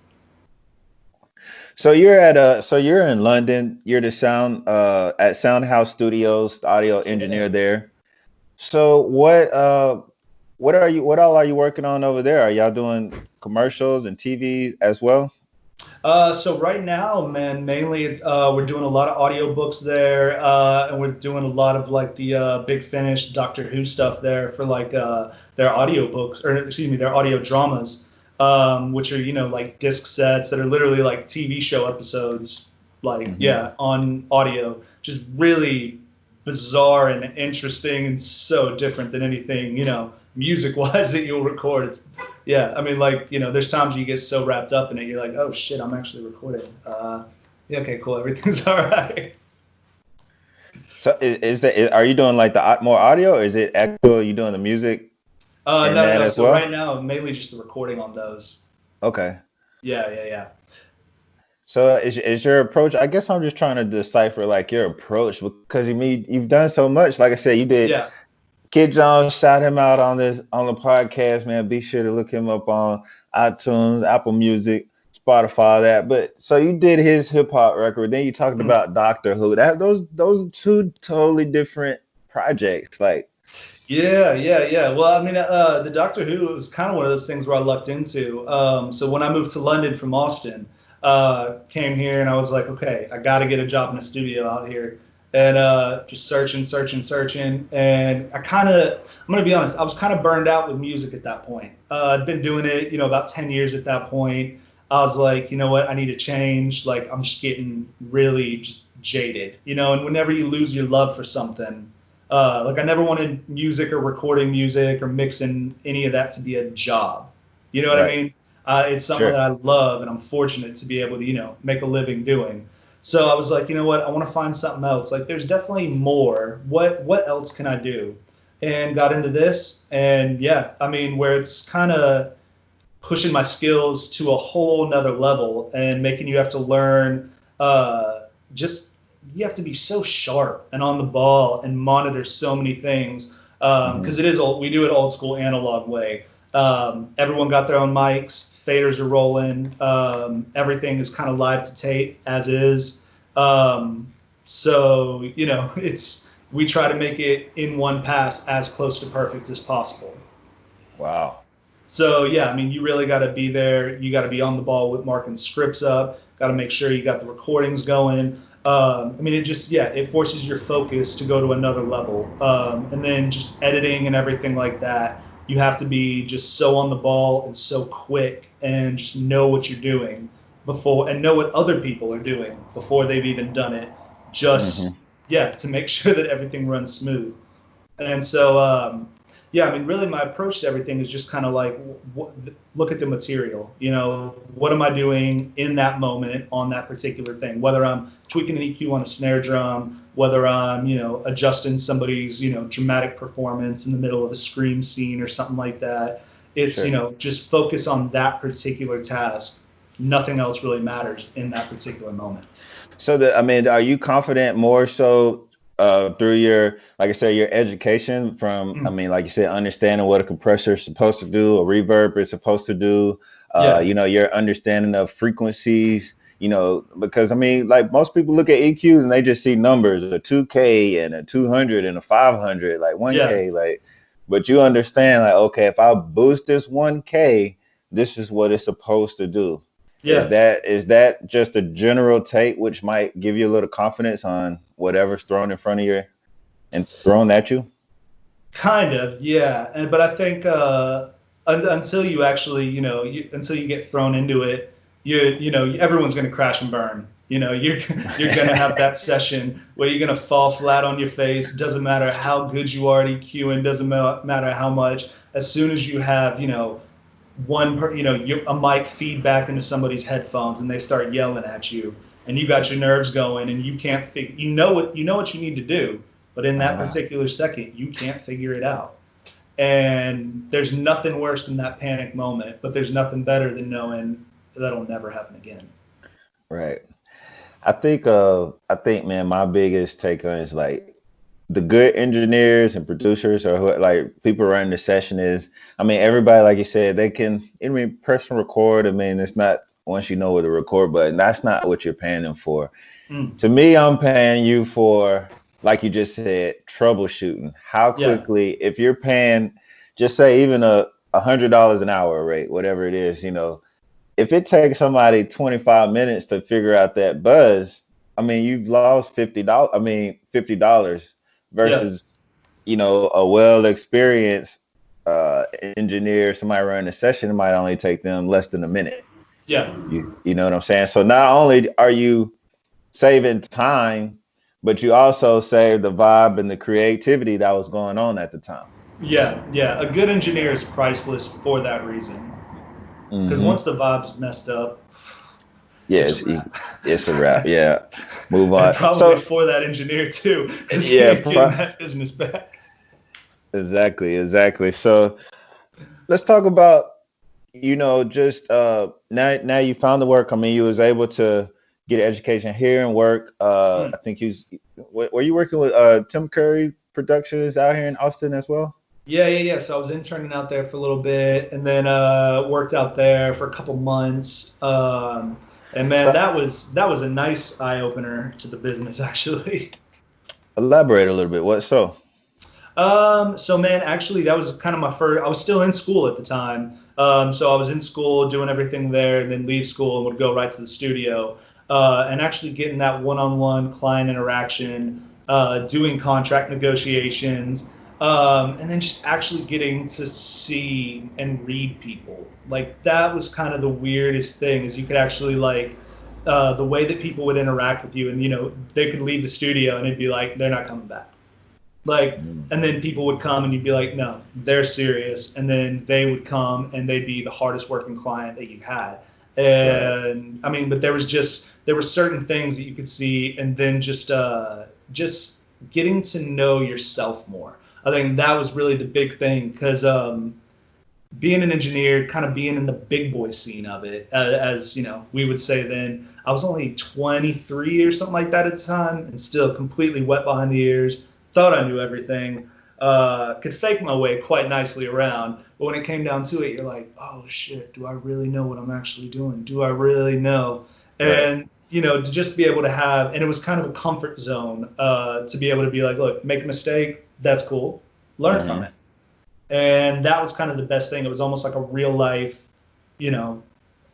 Speaker 1: So you're in London. You're the sound at Soundhouse Studios, the audio
Speaker 2: Yeah.
Speaker 1: engineer there. So what all are you working on over there? Are y'all doing commercials and TV as well?
Speaker 2: So right now, man, mainly we're doing a lot of audiobooks there, and we're doing a lot of like the Big Finish, Doctor Who stuff there for like their audiobooks, or excuse me, their audio dramas, which are like disc sets that are literally like TV show episodes, like
Speaker 1: Hmm.
Speaker 2: yeah, on audio, just really bizarre and interesting and so different than anything music wise that you'll record. It's yeah, I mean, like, there's times you get so wrapped up in it, you're like, oh shit, I'm actually recording. Yeah, okay, cool, everything's all right.
Speaker 1: So are you doing like the more audio or is it actual you doing the music in
Speaker 2: No, no,
Speaker 1: that
Speaker 2: no.
Speaker 1: as
Speaker 2: So right
Speaker 1: well?
Speaker 2: now, mainly just the recording on those.
Speaker 1: Okay.
Speaker 2: Yeah, yeah, yeah.
Speaker 1: So is your approach? I guess I'm just trying to decipher like your approach because you mean you've done so much. Like I said, you did
Speaker 2: Yeah.
Speaker 1: Kid Jones, shout him out on the podcast, man. Be sure to look him up on iTunes, Apple Music, Spotify, that. But so you did his hip hop record, then you talked
Speaker 2: Mhm.
Speaker 1: about Doctor Who. Those two totally different projects. Like,
Speaker 2: Yeah. Well, I mean, the Doctor Who was kind of one of those things where I lucked into. So when I moved to London from Austin, came here and I was like, okay, I got to get a job in a studio out here. And just searching. And I'm going to be honest, I was kind of burned out with music at that point. I'd been doing it, about 10 years at that point. I was like, you know what, I need to change. Like, I'm just getting really just jaded, and whenever you lose your love for something, like I never wanted music or recording music or mixing any of that to be a job. You know what I
Speaker 1: right,
Speaker 2: mean? It's something
Speaker 1: sure.
Speaker 2: that I love and I'm fortunate to be able to, make a living doing. So I was like, you know what? I want to find something else. Like there's definitely more. What else can I do? And got into this. And yeah, I mean, where it's kind of pushing my skills to a whole nother level and making you have to learn just you have to be so sharp and on the ball and monitor so many things
Speaker 1: Hmm.
Speaker 2: because it is old. We do it old school analog way. Everyone got their own mics, faders are rolling, everything is kind of live to tape as is. So it's we try to make it in one pass as close to perfect as possible.
Speaker 1: Wow.
Speaker 2: So yeah, I mean, you really got to be there. You got to be on the ball with marking scripts up. Got to make sure you got the recordings going. I mean, it forces your focus to go to another level. And then just editing and everything like that, you have to be just so on the ball and so quick and just know what you're doing before and know what other people are doing before they've even done it. Just
Speaker 1: Hmm.
Speaker 2: yeah, to make sure that everything runs smooth. And so, yeah, I mean, really, my approach to everything is just kind of like, look at the material. What am I doing in that moment on that particular thing? Whether I'm tweaking an EQ on a snare drum, whether I'm, adjusting somebody's, dramatic performance in the middle of a scream scene or something like that. It's,
Speaker 1: Sure.
Speaker 2: just focus on that particular task. Nothing else really matters in that particular moment.
Speaker 1: So I mean, are you confident more so through your, like I said, your education from, I
Speaker 2: Mm.
Speaker 1: mean, like you said, understanding what a compressor is supposed to do, a reverb is supposed to do,
Speaker 2: Yeah.
Speaker 1: your understanding of frequencies, because I mean, like most people look at EQs and they just see numbers, a 2K and a 200 and a 500, like
Speaker 2: Yeah.
Speaker 1: 1K, like, but you understand, like, okay, if I boost this 1K, this is what it's supposed to do.
Speaker 2: Yeah.
Speaker 1: Is that just a general take, which might give you a little confidence on whatever's thrown in front of you and thrown at you?
Speaker 2: Kind of, yeah. But I think until you actually, until you get thrown into it, everyone's going to crash and burn. You're going to have that session where you're going to fall flat on your face. Doesn't matter how good you are at EQing. Doesn't matter how much. As soon as you have, a mic feedback into somebody's headphones and they start yelling at you, and you got your nerves going, and you can't figure. You know what you need to do, but in that
Speaker 1: Uh,
Speaker 2: particular second, you can't figure it out. And there's nothing worse than that panic moment, but there's nothing better than knowing that'll never happen again.
Speaker 1: right. I think, man, my biggest take on is like the good engineers and producers or who, like people running the session is, I mean, everybody, like you said, they can, I mean, press and record. I mean, it's not once you know where to record button, that's not what you're paying them for.
Speaker 2: Mm,
Speaker 1: To me, I'm paying you for, like you just said, troubleshooting. How
Speaker 2: yeah,
Speaker 1: quickly, if you're paying, just say even $100 an hour rate, whatever it is, if it takes somebody 25 minutes to figure out that buzz, I mean, you've lost $50. I mean, $50
Speaker 2: yeah,
Speaker 1: versus, a well experienced engineer, somebody running a session, it might only take them less than a minute.
Speaker 2: yeah,
Speaker 1: You know what I'm saying? So not only are you saving time, but you also save the vibe and the creativity that was going on at the time.
Speaker 2: yeah. A good engineer is priceless for that reason. Because
Speaker 1: Hmm.
Speaker 2: once the vibe's messed up, it's a
Speaker 1: Yes,
Speaker 2: wrap.
Speaker 1: it's a wrap. Yeah, move
Speaker 2: And
Speaker 1: on.
Speaker 2: probably
Speaker 1: So
Speaker 2: for that engineer too, because he
Speaker 1: yeah,
Speaker 2: ain't getting that business back.
Speaker 1: exactly. So let's talk about, just now you found the work. I mean, you was able to get an education here and work.
Speaker 2: Mm.
Speaker 1: I think were you working with Tim Curry? Productions out here in Austin as well?
Speaker 2: Yeah. So I was interning out there for a little bit, and then worked out there for a couple months. And man,
Speaker 1: So
Speaker 2: that was a nice eye opener to the business, actually.
Speaker 1: elaborate a little bit. What so?
Speaker 2: So man, actually, that was kind of my first. I was still in school at the time, so I was in school doing everything there, and then leave school and would go right to the studio, and actually getting that one-on-one client interaction, doing contract negotiations, and then just actually getting to see and read people. Like that was kind of the weirdest thing, is you could actually like. The way that people would interact with you, and they could leave the studio and it'd be like they're not coming back, like, and then people would come and you'd be like, no, they're serious, and then they would come and they'd be the hardest working client that you've had. And I mean, but there were certain things that you could see, and then just getting to know yourself more. I think that was really the big thing, because being an engineer, kind of being in the big boy scene of it, as we would say then. I was only 23 or something like that at the time, and still completely wet behind the ears. Thought I knew everything. Could fake my way quite nicely around, but when it came down to it, you're like, oh shit, do I really know what I'm actually doing? Do I really know? And to just be able to have, and it was kind of a comfort zone, to be able to be like, look, make a mistake, that's cool, learn from it. And that was kind of the best thing. It was almost like a real life,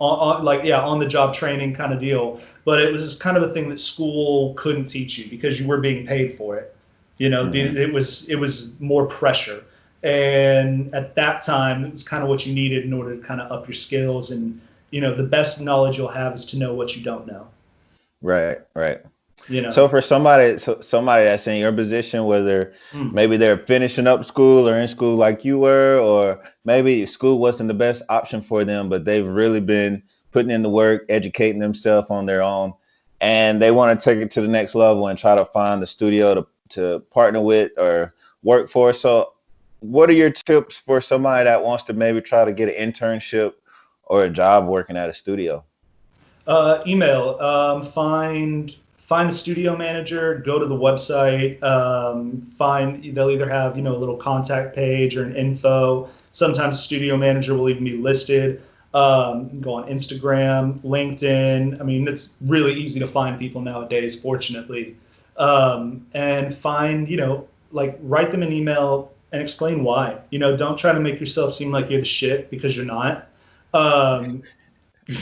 Speaker 2: on the job training kind of deal. But it was just kind of a thing that school couldn't teach you, because you were being paid for it. It was more pressure. And at that time, it was kind of what you needed in order to kind of up your skills. And, the best knowledge you'll have is to know what you don't know.
Speaker 1: Right. So for somebody that's in your position, whether maybe they're finishing up school or in school like you were, or maybe school wasn't the best option for them, but they've really been putting in the work, educating themselves on their own, and they want to take it to the next level and try to find the studio to partner with or work for. So what are your tips for somebody that wants to maybe try to get an internship or a job working at a studio?
Speaker 2: Email, find the studio manager, go to the website, they'll either have, a little contact page or an info. Sometimes the studio manager will even be listed. Go on Instagram, LinkedIn. I mean, it's really easy to find people nowadays, fortunately. And find, write them an email and explain why. Don't try to make yourself seem like you're the shit, because you're not.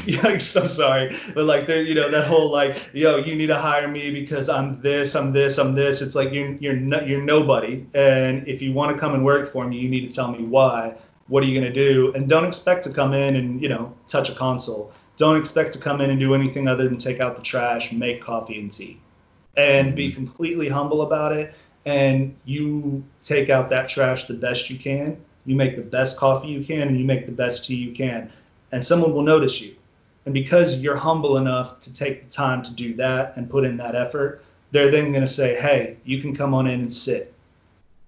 Speaker 2: Yeah, so sorry, but like that whole like, yo, you need to hire me because I'm this. It's like you're nobody, and if you want to come and work for me, you need to tell me why. What are you gonna do? And don't expect to come in and touch a console. Don't expect to come in and do anything other than take out the trash, make coffee and tea, and be completely humble about it. And you take out that trash the best you can. You make the best coffee you can, and you make the best tea you can. And someone will notice you. And because you're humble enough to take the time to do that and put in that effort, they're then going to say, hey, you can come on in and sit.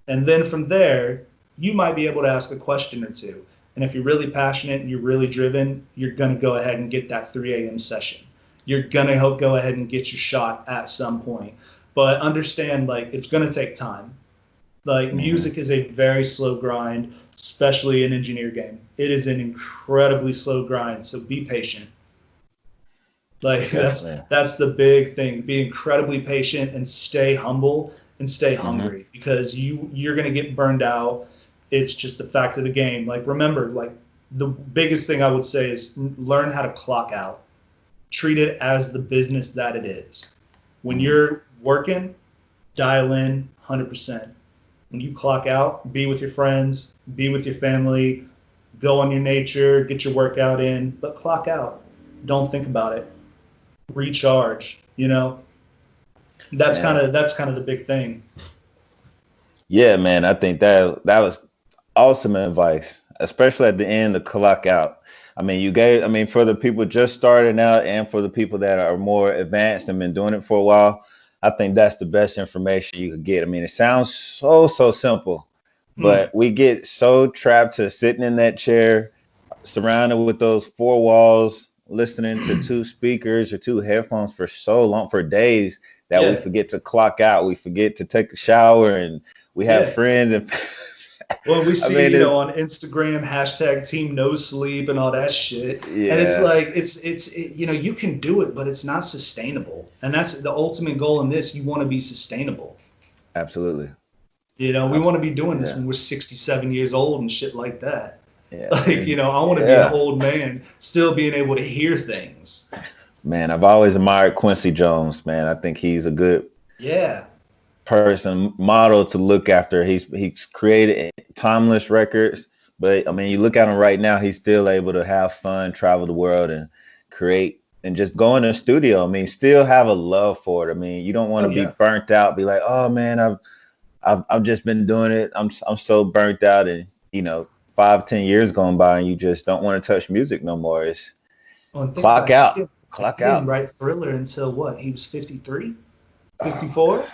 Speaker 2: And then from there, you might be able to ask a question or two. And if you're really passionate and you're really driven, you're going to go ahead and get that 3 a.m. session. You're going to go ahead and get your shot at some point. But understand, like, it's going to take time. Like, music is a very slow grind, especially an engineer game. It is an incredibly slow grind, so be patient. Like, that's the big thing. Be incredibly patient and stay humble and stay hungry, because you're going to get burned out. It's just the fact of the game. Like, remember, like, the biggest thing I would say is learn how to clock out. Treat it as the business that it is. When you're working, dial in 100%. When you clock out, be with your friends, be with your family, go on your nature, get your workout in, but clock out. Don't think about it. Recharge, That's kind of the big thing.
Speaker 1: Yeah, man, I think that was awesome advice, especially at the end to clock out. I mean, for the people just starting out and for the people that are more advanced and been doing it for a while, I think that's the best information you could get. I mean, it sounds so simple, but we get so trapped to sitting in that chair, surrounded with those four walls, listening to two speakers or two headphones for so long, for days, that we forget to clock out. We forget to take a shower, and we have
Speaker 2: Yeah.
Speaker 1: friends and
Speaker 2: Well, we
Speaker 1: I
Speaker 2: see,
Speaker 1: mean, it,
Speaker 2: on Instagram, hashtag team no sleep and all that shit. And it's
Speaker 1: yeah,
Speaker 2: like, you can do it, but it's not sustainable. And that's the ultimate goal in this. You want to be sustainable.
Speaker 1: absolutely.
Speaker 2: We want to be doing this
Speaker 1: Yeah,
Speaker 2: when we're 67 years old and shit like that.
Speaker 1: yeah,
Speaker 2: Like, I want to be an
Speaker 1: yeah.
Speaker 2: old man still being able to hear things.
Speaker 1: Man, I've always admired Quincy Jones, man. I think he's a good
Speaker 2: Yeah.
Speaker 1: person model to look after. He's created timeless records, but I mean, you look at him right now, he's still able to have fun, travel the world, and create and just go in the studio. I mean, still have a love for it. I mean, you don't want
Speaker 2: Oh,
Speaker 1: to be
Speaker 2: yeah.
Speaker 1: burnt out, be like, oh man, I've just been doing it. I'm so burnt out, and 5, 10 years going by, and you just don't want to touch music no more. It's
Speaker 2: Well, and think
Speaker 1: clock
Speaker 2: about it.
Speaker 1: out, clock
Speaker 2: He didn't
Speaker 1: out.
Speaker 2: write Thriller until what? He was 53, 54?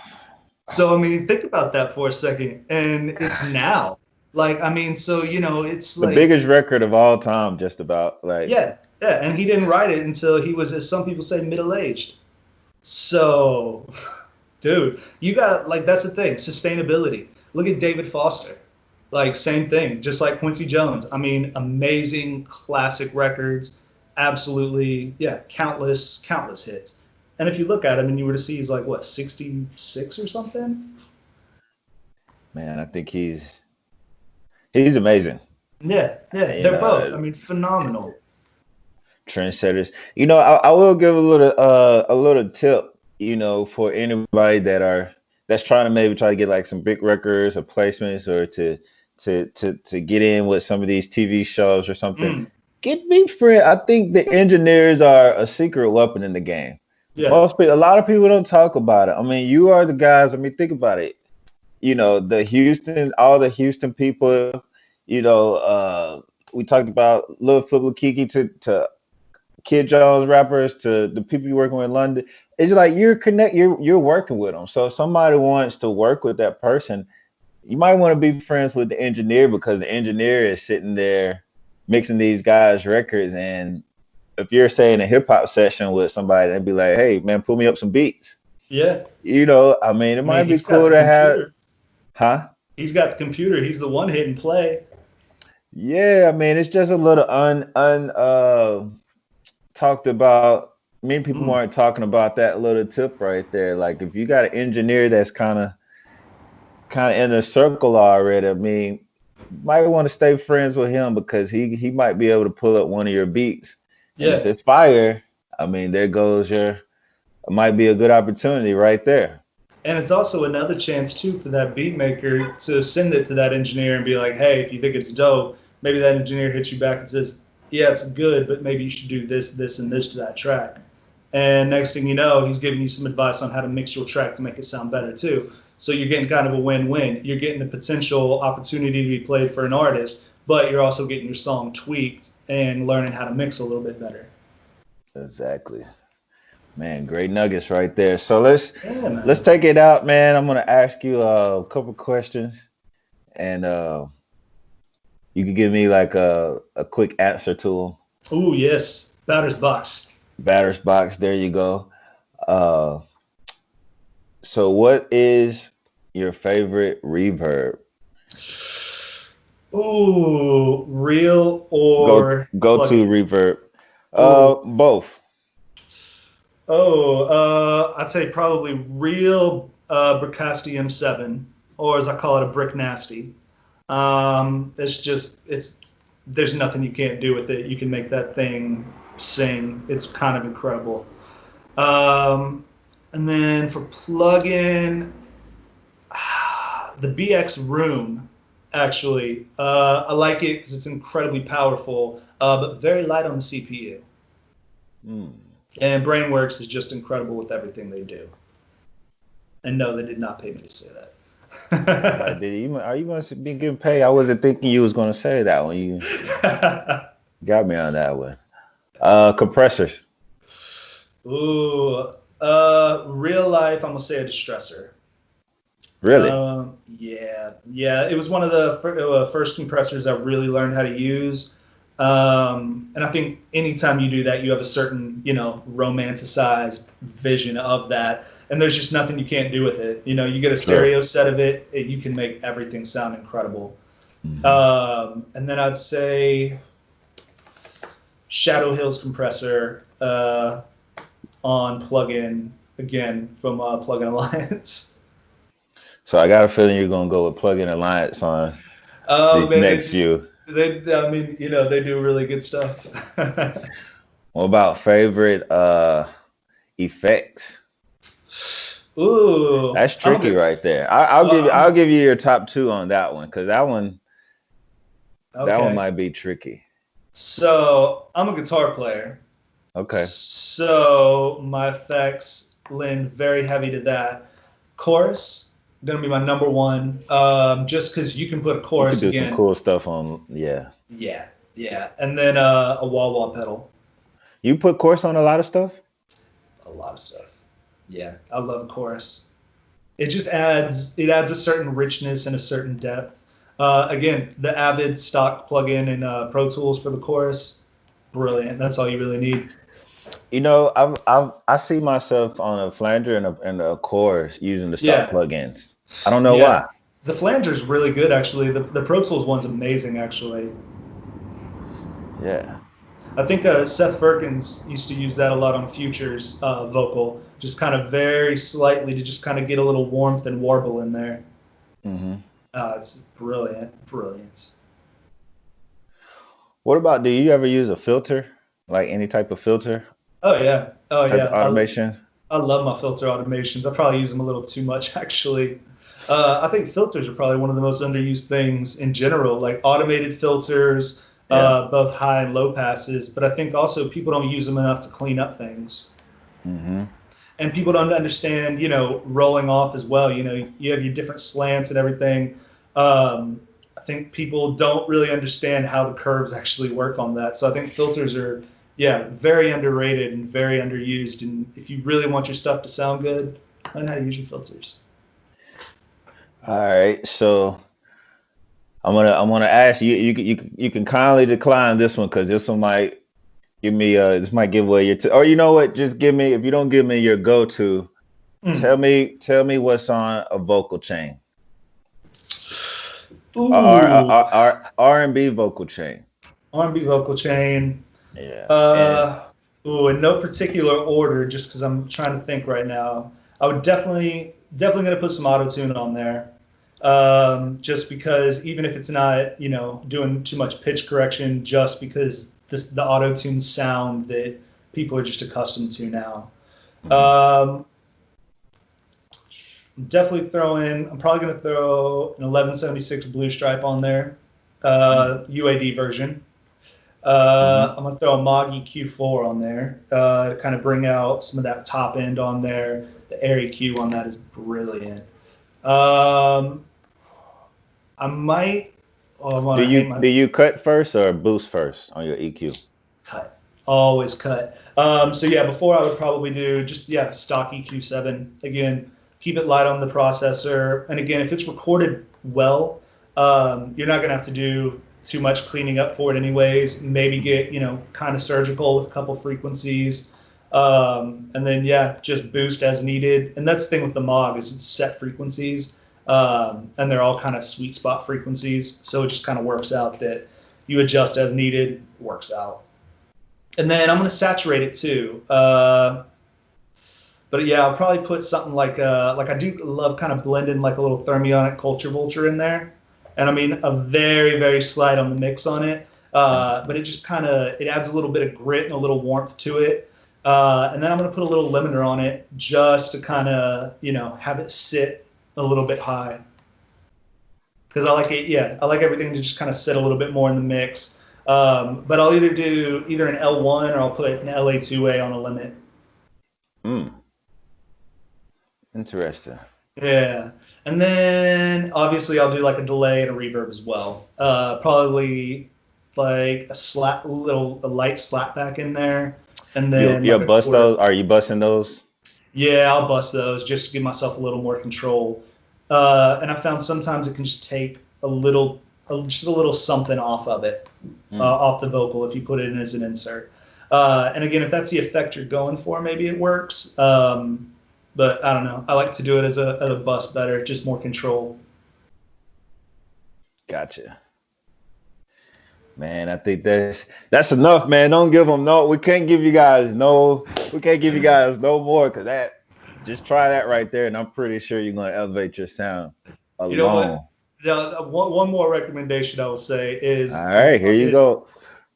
Speaker 2: So, I mean, think about that for a second. And it's now. Like, I mean, so, it's
Speaker 1: The
Speaker 2: like,
Speaker 1: biggest record of all time, just about like.
Speaker 2: yeah, yeah. And he didn't write it until he was, as some people say, middle-aged. So, dude, you got like, that's the thing, sustainability. Look at David Foster. Like, same thing, just like Quincy Jones. I mean, amazing classic records. Absolutely, yeah, countless hits. And if you look at him and you were to see he's like, what, 66 or something?
Speaker 1: Man, I think he's amazing.
Speaker 2: Yeah, yeah,
Speaker 1: You
Speaker 2: they're both.
Speaker 1: know,
Speaker 2: I mean, phenomenal.
Speaker 1: trendsetters. I will give a little tip, for anybody that's trying to maybe try to get like some big records or placements or to get in with some of these TV shows or something.
Speaker 2: Mm,
Speaker 1: Get me friend. I think the engineers are a secret weapon in the game.
Speaker 2: yeah,
Speaker 1: A lot of people don't talk about it. I mean, you are the guys. I mean, think about it. All the Houston people, we talked about Lil Keke to Kid Jones rappers to the people you're working with in London. It's like you're working with them. So if somebody wants to work with that person, you might want to be friends with the engineer because the engineer is sitting there mixing these guys' records. And if you're saying a hip hop session with somebody, they'd be like, hey man, pull me up some beats.
Speaker 2: yeah.
Speaker 1: I mean, it
Speaker 2: I
Speaker 1: might
Speaker 2: mean,
Speaker 1: be
Speaker 2: he's got
Speaker 1: cool
Speaker 2: the
Speaker 1: to have,
Speaker 2: computer.
Speaker 1: huh?
Speaker 2: He's got the computer. He's the one hitting play.
Speaker 1: Yeah, I mean, it's just a little talked about. Many people
Speaker 2: Mm,
Speaker 1: aren't talking about that little tip right there. Like if you got an engineer that's kind of in the circle already, I mean, you might want to stay friends with him because he might be able to pull up one of your beats. And if
Speaker 2: yeah.
Speaker 1: it's fire, I mean, there goes it might be a good opportunity right there.
Speaker 2: And it's also another chance too for that beat maker to send it to that engineer and be like, hey, if you think it's dope, maybe that engineer hits you back and says, yeah, it's good, but maybe you should do this, this, and this to that track. And next thing you know, he's giving you some advice on how to mix your track to make it sound better too. So you're getting kind of a win-win. You're getting a potential opportunity to be played for an artist, but you're also getting your song tweaked and learning how to mix a little bit better.
Speaker 1: Exactly. Man, great nuggets right there. So let's
Speaker 2: Yeah,
Speaker 1: let's
Speaker 2: man.
Speaker 1: take it out, man. I'm gonna ask you a couple questions, and you can give me like a quick answer to them.
Speaker 2: Ooh, yes. Batter's box.
Speaker 1: Batter's box. There you go. Uh, so what is your favorite reverb?
Speaker 2: Ooh, real
Speaker 1: Go
Speaker 2: or
Speaker 1: go to
Speaker 2: plug-in?
Speaker 1: reverb.
Speaker 2: Ooh,
Speaker 1: Both.
Speaker 2: I'd say probably real Bricasti M7, or as I call it, a Brick Nasty. It's there's nothing you can't do with it. You can make that thing sing. It's kind of incredible. Um, and then for plug-in, the BX Room, actually, I like it because it's incredibly powerful, but very light on the CPU.
Speaker 1: Hmm.
Speaker 2: And BrainWorks is just incredible with everything they do. And no, they did not pay me to say
Speaker 1: Like,
Speaker 2: that.
Speaker 1: are you going to be getting paid? I wasn't thinking you was going to say that when you got me on that one. Compressors.
Speaker 2: Ooh, real life, I'm gonna say a distressor.
Speaker 1: Really?
Speaker 2: Yeah. It was one of the first compressors I really learned how to use. And I think anytime you do that, you have a certain, romanticized vision of that. and there's just nothing you can't do with it. You know, you get a
Speaker 1: Sure.
Speaker 2: stereo set of it, you can make everything sound incredible. And then I'd say Shadow Hills compressor on plugin, again, from Plugin Alliance.
Speaker 1: So I got a feeling you're gonna go with Plugin Alliance on these
Speaker 2: Man,
Speaker 1: next few.
Speaker 2: I mean, you know, they do really good stuff.
Speaker 1: What about favorite effects?
Speaker 2: Ooh,
Speaker 1: That's tricky right there. I'll give you your top 2 on that one, because that one might be tricky.
Speaker 2: So I'm a guitar player.
Speaker 1: Okay.
Speaker 2: So my effects lend very heavy to that. Chorus, gonna be my number one. Just because you can put a chorus
Speaker 1: you can do
Speaker 2: again.
Speaker 1: some cool stuff on, yeah.
Speaker 2: Yeah. And then a wah-wah pedal.
Speaker 1: You put chorus on a lot of stuff?
Speaker 2: A lot of stuff. Yeah, I love chorus. It just adds a certain richness and a certain depth. Again, the Avid stock plugin in Pro Tools for the chorus, brilliant. That's all you really need.
Speaker 1: You know, I see myself on a flanger and a chorus using the stock plugins. I don't know why.
Speaker 2: The flanger's really good, actually. The Pro Tools one's amazing, actually.
Speaker 1: Yeah.
Speaker 2: I think Seth Firkins used to use that a lot on Future's vocal, just kind of very slightly to just kind of get a little warmth and warble in there. It's brilliant.
Speaker 1: What about, do you ever use a filter? Like any type of filter?
Speaker 2: Oh, yeah.
Speaker 1: Automation?
Speaker 2: I love my filter automations. I probably use them a little too much, actually. I think filters are probably one of the most underused things in general, like automated filters, both high and low passes. But I think also people don't use them enough to clean up things. And people don't understand, you know, rolling off as well. You know, you have your different slants and everything. I think people don't really understand how the curves actually work on that. So I think filters are, very underrated and very underused. And if you really want your stuff to sound good, learn how to use your filters.
Speaker 1: All right, so I'm gonna ask you. You can kindly decline this one, because this one might give me this might give away your or you know what? Just give me, if you don't give me your go-to, tell me what's on a vocal chain. R&B vocal chain.
Speaker 2: R&B vocal chain.
Speaker 1: Yeah.
Speaker 2: In no particular order, just because I'm trying to think right now. I would definitely gonna put some auto-tune on there. Just because even if it's not, you know, doing too much pitch correction, just because the auto-tune sound that people are just accustomed to now. I'm probably going to throw an 1176 Blue Stripe on there, UAD version. I'm going to throw a Moog EQ4 on there to kind of bring out some of that top end on there. The Air EQ on that is brilliant. I might.
Speaker 1: Do you cut first or boost first on your EQ?
Speaker 2: Cut. Always cut. So yeah, before I would probably do just stock EQ7. Again, keep it light on the processor. And again, if it's recorded well, you're not gonna have to do too much cleaning up for it anyways. Maybe get, you know, kind of surgical with a couple frequencies. And then just boost as needed. And that's the thing with the Moog, is it's set frequencies. And they're all kind of sweet spot frequencies. So it just kind of works out that you adjust as needed, works out. And then I'm going to saturate it too. But I'll probably put something like I do love kind of blending like a little thermionic culture vulture in there. And I mean, a very, very slight on the mix on it. But it just it adds a little bit of grit and a little warmth to it. And then I'm going to put a little limiter on it just to kind of, you know, have it sit a little bit high, because I like it. I like everything to just kind of sit a little bit more in the mix. But I'll either do an L1 or I'll put an LA2A on a limit.
Speaker 1: Interesting.
Speaker 2: Yeah. And then obviously I'll do like a delay and a reverb as well. Probably like a light slap back in there. And then
Speaker 1: you'll bust those. Are you busting those?
Speaker 2: Yeah, I'll bust those just to give myself a little more control. And I found sometimes it can just take just a little something off of it, off the vocal if you put it in as an insert. And again, if that's the effect you're going for, maybe it works. But I don't know. I like to do it as a bus better, just more control.
Speaker 1: Gotcha. Man, I think that's enough, man. Don't give them no. We can't give you guys no. We can't give you guys no more because that. Just try that right there, and I'm pretty sure you're gonna elevate your sound
Speaker 2: You know
Speaker 1: alone.
Speaker 2: what? One more recommendation I will say is
Speaker 1: All right, here you go.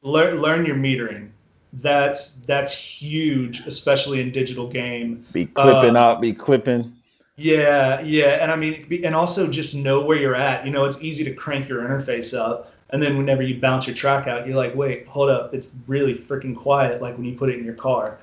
Speaker 2: learn your metering. That's huge, especially in digital game.
Speaker 1: Be clipping out, be clipping.
Speaker 2: Yeah, yeah, and I mean, and also just know where you're at. You know, it's easy to crank your interface up, and then whenever you bounce your track out, you're like, wait, hold up, it's really freaking quiet, like when you put it in your car.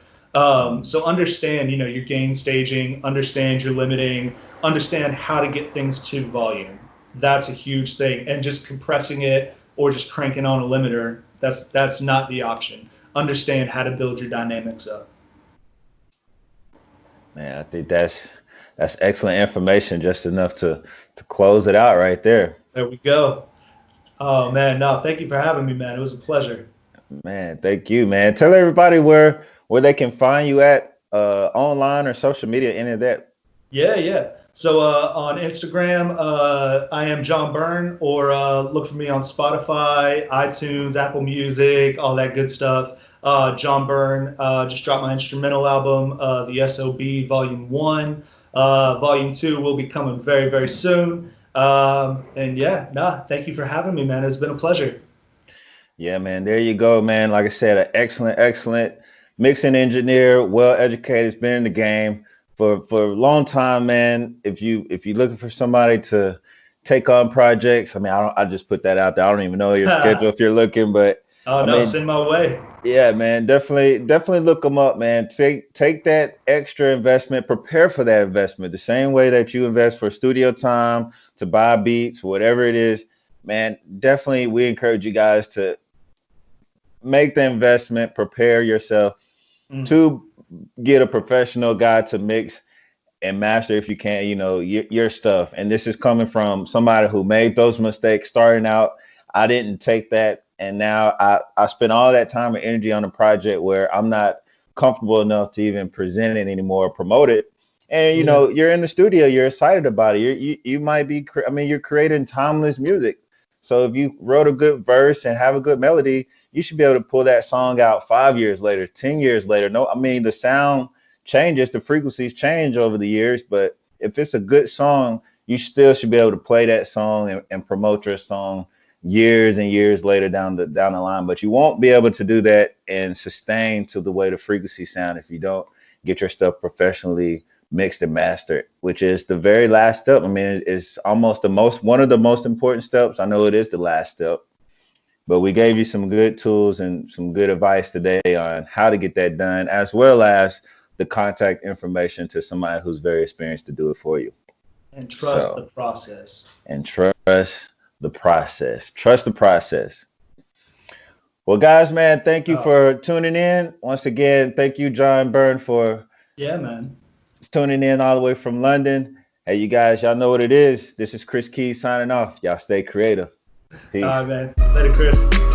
Speaker 2: So understand, you know, your gain staging, understand your limiting, understand how to get things to volume. That's a huge thing, and just compressing it or just cranking on a limiter, that's not the option. Understand how to build your dynamics up.
Speaker 1: Man, I think that's excellent information, just enough to close it out right there.
Speaker 2: There we go. Oh man, no, thank you for having me, man. It was a pleasure.
Speaker 1: Man, thank you, man. Tell everybody where they can find you at online or social media, any of that.
Speaker 2: Yeah, yeah. So on Instagram, I am John Byrne, or look for me on Spotify, iTunes, Apple Music, all that good stuff. John Byrne just dropped my instrumental album, the SOB Volume 1. Volume 2 will be coming very, very soon. And yeah, nah, thank you for having me, man. It's been a pleasure.
Speaker 1: Yeah, man. There you go, man. Like I said, an excellent mixing engineer, well educated, has been in the game for a long time, man. If you're looking for somebody to take on projects, I mean, I just put that out there. I don't even know your schedule if you're looking, but
Speaker 2: Oh
Speaker 1: I
Speaker 2: no,
Speaker 1: mean,
Speaker 2: send my way.
Speaker 1: yeah, man, definitely look them up, man. Take that extra investment, prepare for that investment, the same way that you invest for studio time to buy beats, whatever it is, man. Definitely, we encourage you guys to make the investment, prepare yourself
Speaker 2: Mm.
Speaker 1: to get a professional guy to mix and master, if you can, you know, your stuff. And this is coming from somebody who made those mistakes starting out. I didn't take that, and now I spend all that time and energy on a project where I'm not comfortable enough to even present it anymore, promote it. And you
Speaker 2: Yeah.
Speaker 1: know, you're in the studio, you're excited about it. You might be, I mean, you're creating timeless music. So if you wrote a good verse and have a good melody, you should be able to pull that song out 5 years later, 10 years later. No, I mean, the sound changes, the frequencies change over the years, but if it's a good song, you still should be able to play that song and promote your song years and years later down the line. But you won't be able to do that and sustain to the way the frequency sound if you don't get your stuff professionally mixed and mastered, which is the very last step. I mean, it's almost one of the most important steps. I know it is the last step, but we gave you some good tools and some good advice today on how to get that done, as well as the contact information to somebody who's very experienced to do it for you.
Speaker 2: And trust the
Speaker 1: So,
Speaker 2: process.
Speaker 1: and trust the process. Trust the process. Well, guys, man, thank you
Speaker 2: Oh,
Speaker 1: for tuning in. Once again, thank you, John Byrne, for
Speaker 2: yeah, man.
Speaker 1: tuning in all the way from London. Hey, you guys, y'all know what it is. This is Kris KeyZ signing off. Y'all stay creative.
Speaker 2: All
Speaker 1: Peace.
Speaker 2: right, man. Later, Chris.